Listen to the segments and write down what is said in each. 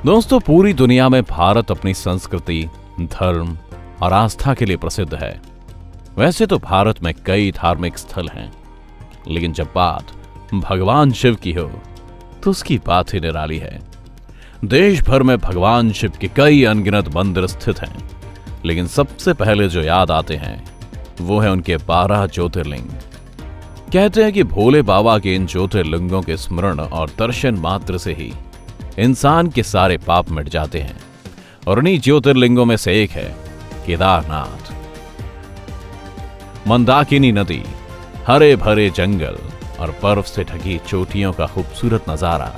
दोस्तों, पूरी दुनिया में भारत अपनी संस्कृति, धर्म और आस्था के लिए प्रसिद्ध है। वैसे तो भारत में कई धार्मिक स्थल हैं, लेकिन जब बात भगवान शिव की हो तो उसकी बात ही निराली है। देश भर में भगवान शिव के कई अनगिनत मंदिर स्थित हैं, लेकिन सबसे पहले जो याद आते हैं वो है उनके 12 ज्योतिर्लिंग। कहते हैं कि भोले बाबा के इन ज्योतिर्लिंगों के स्मरण और दर्शन मात्र से ही इंसान के सारे पाप मिट जाते हैं। और उन्हीं ज्योतिर्लिंगों में से एक है केदारनाथ। मंदाकिनी नदी, हरे भरे जंगल और बर्फ से ढकी चोटियों का खूबसूरत नजारा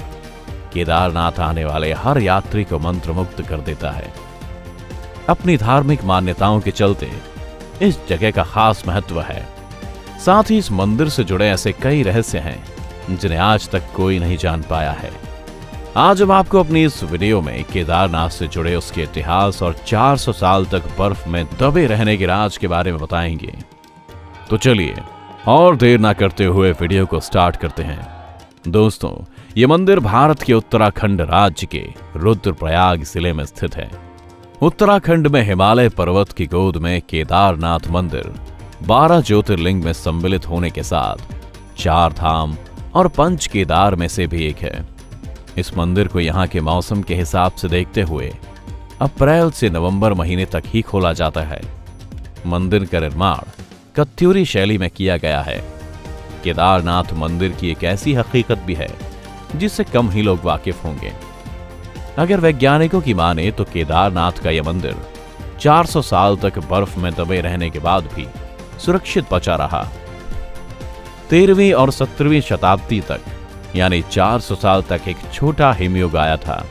केदारनाथ आने वाले हर यात्री को मंत्रमुग्ध कर देता है। अपनी धार्मिक मान्यताओं के चलते इस जगह का खास महत्व है। साथ ही इस मंदिर से जुड़े ऐसे कई रहस्य हैं जिन्हें आज तक कोई नहीं जान पाया है। आज हम आपको अपनी इस वीडियो में केदारनाथ से जुड़े उसके इतिहास और 400 साल तक बर्फ में दबे रहने के राज के बारे में बताएंगे। तो चलिए और देर ना करते हुए वीडियो को स्टार्ट करते हैं। दोस्तों, ये मंदिर भारत के उत्तराखंड राज्य के रुद्रप्रयाग जिले में स्थित है। उत्तराखंड में हिमालय पर्वत की गोद में केदारनाथ मंदिर 12 ज्योतिर्लिंग में सम्मिलित होने के साथ 4 धाम और पंच केदार में से भी एक है। इस मंदिर को यहाँ के मौसम के हिसाब से देखते हुए अप्रैल से नवंबर महीने तक ही खोला जाता है। मंदिर का निर्माण कत्यूरी शैली में किया गया है। केदारनाथ मंदिर की एक ऐसी हकीकत भी है जिससे कम ही लोग वाकिफ होंगे। अगर वैज्ञानिकों की माने तो केदारनाथ का यह मंदिर 400 साल तक बर्फ में दबे रहने के बाद भी सुरक्षित बचा रहा। 13वीं और 17वीं शताब्दी तक यानी 400 साल तक एक छोटा हिमयुग आया था,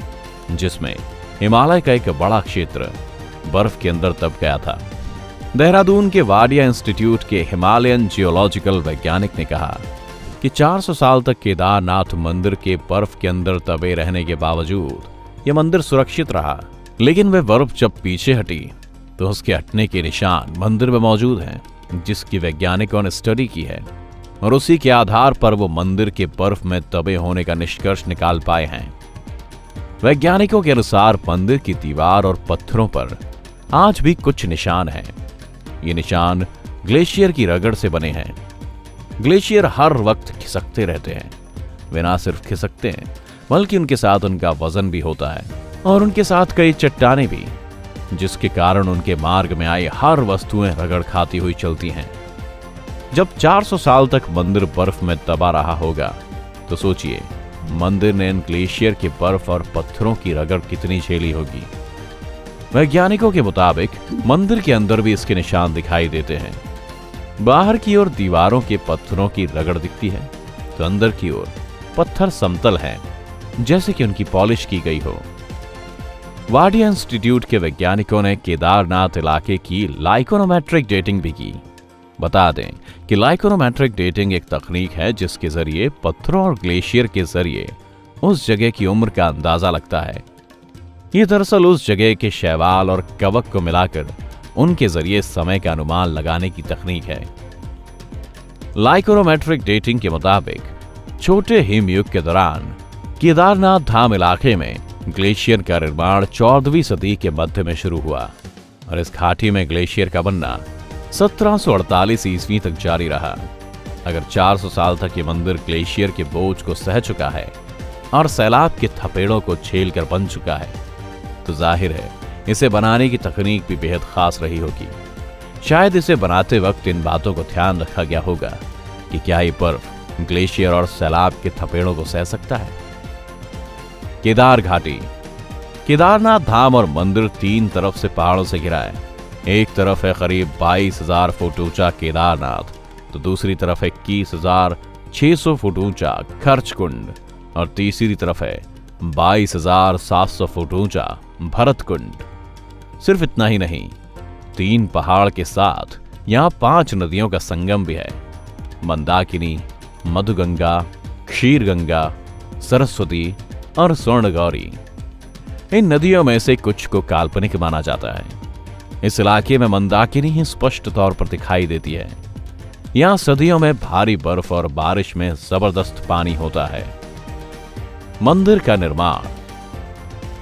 जिसमें हिमालय का एक बड़ा क्षेत्र बर्फ के अंदर दब गया था। देहरादून के वाडिया इंस्टीट्यूट के हिमालयन जियोलॉजिकल वैज्ञानिक ने कहा कि 400 साल तक केदारनाथ मंदिर के बर्फ के अंदर दबे रहने के बावजूद यह मंदिर सुरक्षित रहा। लेकिन वह बर्फ जब पीछे हटी तो उसके हटने के निशान मंदिर में मौजूद हैं, जिसकी वैज्ञानिकों ने स्टडी की है और उसी के आधार पर वो मंदिर के बर्फ में दबे होने का निष्कर्ष निकाल पाए हैं। वैज्ञानिकों के अनुसार मंदिर की दीवार और पत्थरों पर आज भी कुछ निशान हैं। ये निशान ग्लेशियर की रगड़ से बने हैं। ग्लेशियर हर वक्त खिसकते रहते हैं। वे ना सिर्फ खिसकते हैं बल्कि उनके साथ उनका वजन भी होता है और उनके साथ कई चट्टानें भी, जिसके कारण उनके मार्ग में आई हर वस्तुएं रगड़ खाती हुई चलती हैं। जब 400 साल तक मंदिर बर्फ में दबा रहा होगा तो सोचिए मंदिर ने इन ग्लेशियर के बर्फ और पत्थरों की रगड़ कितनी झेली होगी। वैज्ञानिकों के मुताबिक मंदिर के अंदर भी इसके निशान दिखाई देते हैं। बाहर की ओर दीवारों के पत्थरों की रगड़ दिखती है तो अंदर की ओर पत्थर समतल हैं, जैसे कि उनकी पॉलिश की गई हो। वाडिया इंस्टीट्यूट के वैज्ञानिकों ने केदारनाथ इलाके की लाइकोनोमेट्रिक डेटिंग भी की। बता दें कि लाइकोनोमेट्रिक डेटिंग एक तकनीक है जिसके जरिए पत्थरों और ग्लेशियर के जरिए उस जगह की उम्र का अंदाजा लगता है। ये दरअसल उस जगह के शैवाल और कवक को मिलाकर उनके जरिए समय का अनुमान लगाने की तकनीक है। लाइकोनोमेट्रिक डेटिंग के मुताबिक छोटे हिमयुग के दौरान केदारनाथ धाम इलाके में ग्लेशियर का निर्माण 14वीं सदी के मध्य में शुरू हुआ और इस घाटी में ग्लेशियर का बनना 1748 ईस्वी तक जारी रहा। अगर 400 साल तक ये मंदिर ग्लेशियर के बोझ को सह चुका है और सैलाब के थपेड़ों को झेलकर बन चुका है तो जाहिर है इसे बनाने की तकनीक भी बेहद खास रही होगी। शायद इसे बनाते वक्त इन बातों को ध्यान रखा गया होगा कि क्या ये बर्फ ग्लेशियर और सैलाब के थपेड़ों को सह सकता है। केदार घाटी। केदारनाथ धाम और मंदिर 3 तरफ से पहाड़ों से घिरा है। एक तरफ है करीब 22,000 फुट ऊंचा केदारनाथ तो दूसरी तरफ है 21,600 फुट ऊंचा खर्चकुंड और तीसरी तरफ है 22,700 फुट ऊंचा भरतकुंड। सिर्फ इतना ही नहीं, 3 पहाड़ के साथ यहाँ 5 नदियों का संगम भी है। मंदाकिनी, मधुगंगा, क्षीरगंगा, सरस्वती और स्वर्णगौरी। इन नदियों में से कुछ को काल्पनिक माना जाता है। इस इलाके में मंदाकिनी ही स्पष्ट तौर पर दिखाई देती है। यहाँ सदियों में भारी बर्फ और बारिश में जबरदस्त पानी होता है। मंदिर का निर्माण।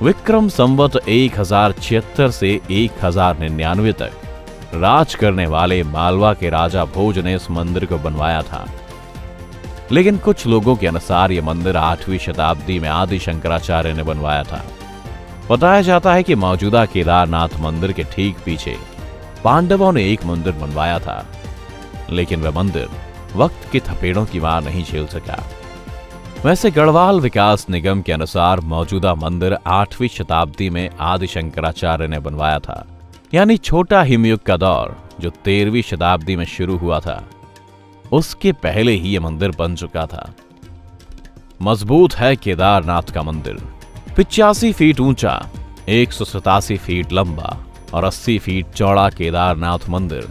विक्रम संवत 1076 से 1099 तक राज करने वाले मालवा के राजा भोज ने इस मंदिर को बनवाया था। लेकिन कुछ लोगों के अनुसार यह मंदिर 8वीं शताब्दी में आदि शंकराचार्य ने बनवाया था। बताया जाता है कि मौजूदा केदारनाथ मंदिर के ठीक पीछे पांडवों ने एक मंदिर बनवाया था, लेकिन वह मंदिर वक्त के थपेड़ों की मार नहीं झेल सका। वैसे गढ़वाल विकास निगम के अनुसार मौजूदा मंदिर 8वीं शताब्दी में आदि शंकराचार्य ने बनवाया था, यानी छोटा हिमयुग का दौर जो 13वीं शताब्दी में शुरू हुआ था, उसके पहले ही यह मंदिर बन चुका था। मजबूत है केदारनाथ का मंदिर। 85 फीट ऊंचा, 187 फीट लंबा और 80 फीट चौड़ा केदारनाथ मंदिर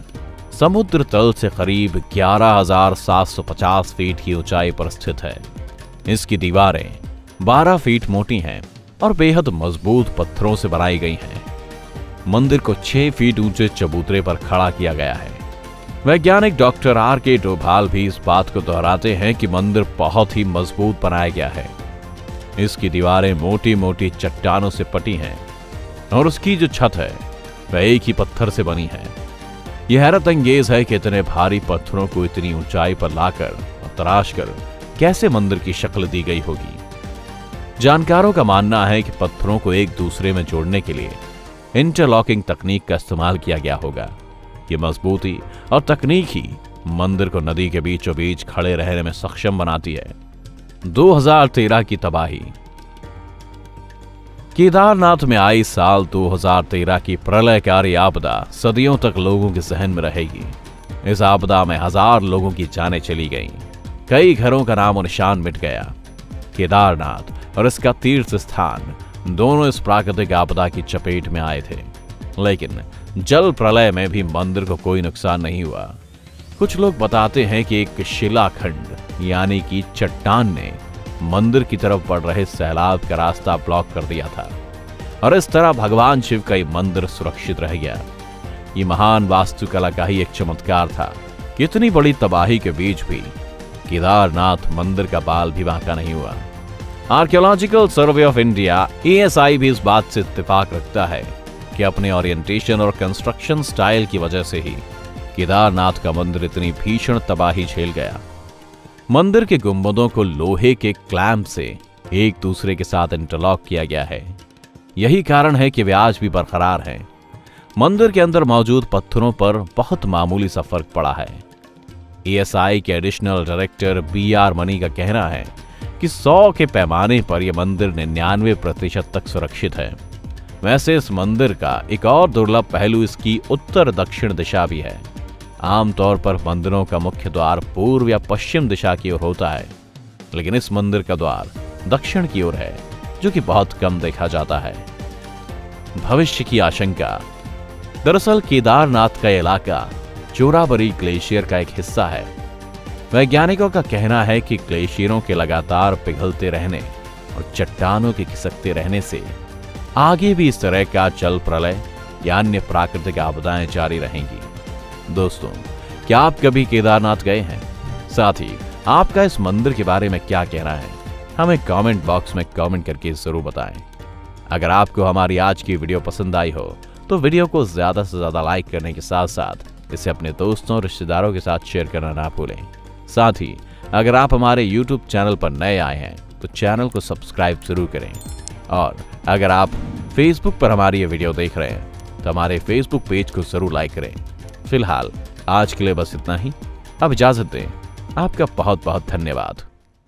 समुद्र तल से करीब 11,750 फीट की ऊंचाई पर स्थित है। इसकी दीवारें 12 फीट मोटी हैं और बेहद मजबूत पत्थरों से बनाई गई हैं। मंदिर को 6 फीट ऊंचे चबूतरे पर खड़ा किया गया है। वैज्ञानिक डॉक्टर R.K. डोभाल भी इस बात को दोहराते हैं कि मंदिर बहुत ही मजबूत बनाया गया है। इसकी दीवारें मोटी मोटी चट्टानों से पटी हैं और उसकी जो छत है वह एक ही पत्थर से बनी है। यह हैरत अंगेज है कि इतने भारी पत्थरों को इतनी ऊंचाई पर लाकर और तराश कर कैसे मंदिर की शक्ल दी गई होगी। जानकारों का मानना है कि पत्थरों को एक दूसरे में जोड़ने के लिए इंटरलॉकिंग तकनीक का इस्तेमाल किया गया होगा। ये मजबूती और तकनीक ही मंदिर को नदी के बीचों बीच खड़े रहने में सक्षम बनाती है। 2013 की तबाही। केदारनाथ में आई साल 2013 की प्रलयकारी आपदा सदियों तक लोगों के जहन में रहेगी। इस आपदा में 1000 लोगों की जानें चली गईं, कई घरों का नामो निशान मिट गया। केदारनाथ और इसका तीर्थ स्थान दोनों इस प्राकृतिक आपदा की चपेट में आए थे, लेकिन जल प्रलय में भी मंदिर को कोई नुकसान नहीं हुआ। कुछ लोग बताते हैं कि एक शिलाखंड यानी कि चट्टान ने मंदिर की तरफ बढ़ रहे सैलाब का रास्ता ब्लॉक कर दिया था और इस तरह भगवान शिव का मंदिर सुरक्षित रह गया। ये महान वास्तुकला का ही एक चमत्कार था कि इतनी बड़ी तबाही के बीच भी केदारनाथ मंदिर का बाल भी बांका नहीं हुआ। Archaeological survey of India ASI भी इस बात से इत्तेफाक रखता है कि अपने ओरिएंटेशन और कंस्ट्रक्शन स्टाइल की वजह से ही केदारनाथ का मंदिर इतनी भीषण तबाही झेल गया। मंदिर के गुंबदों को लोहे के क्लैंप से एक दूसरे के साथ इंटरलॉक किया गया है। यही कारण है कि वे आज भी बरकरार हैं। मंदिर के अंदर मौजूद पत्थरों पर बहुत मामूली सा फर्क पड़ा है। ASI के एडिशनल डायरेक्टर BR मनी का कहना है कि 100 के पैमाने पर यह मंदिर 99% तक सुरक्षित है। वैसे इस मंदिर का एक और दुर्लभ पहलू इसकी उत्तर दक्षिण दिशा भी है। आमतौर पर मंदिरों का मुख्य द्वार पूर्व या पश्चिम दिशा की ओर होता है, लेकिन इस मंदिर का द्वार दक्षिण की ओर है, जो कि बहुत कम देखा जाता है। भविष्य की आशंका। दरअसल केदारनाथ का इलाका चोराबरी ग्लेशियर का एक हिस्सा है। वैज्ञानिकों का कहना है कि ग्लेशियरों के लगातार पिघलते रहने और चट्टानों के खिसकते रहने से आगे भी इस तरह का जल प्रलय या अन्य प्राकृतिक आपदाएं जारी रहेंगी। दोस्तों, क्या आप कभी केदारनाथ गए हैं? साथ ही आपका इस मंदिर के बारे में क्या कहना है, हमें कमेंट बॉक्स में कमेंट करके जरूर बताएं। अगर आपको हमारी आज की वीडियो पसंद आई हो तो वीडियो को ज्यादा से ज्यादा लाइक करने के साथ साथ इसे अपने दोस्तों और रिश्तेदारों के साथ शेयर करना ना भूलें। साथ ही अगर आप हमारे YouTube चैनल पर नए आए हैं तो चैनल को सब्सक्राइब जरूर करें, और अगर आप Facebook पर हमारी ये वीडियो देख रहे हैं तो हमारे Facebook पेज को जरूर लाइक करें। फिलहाल आज के लिए बस इतना ही। अब इजाजत दें। आपका बहुत बहुत धन्यवाद।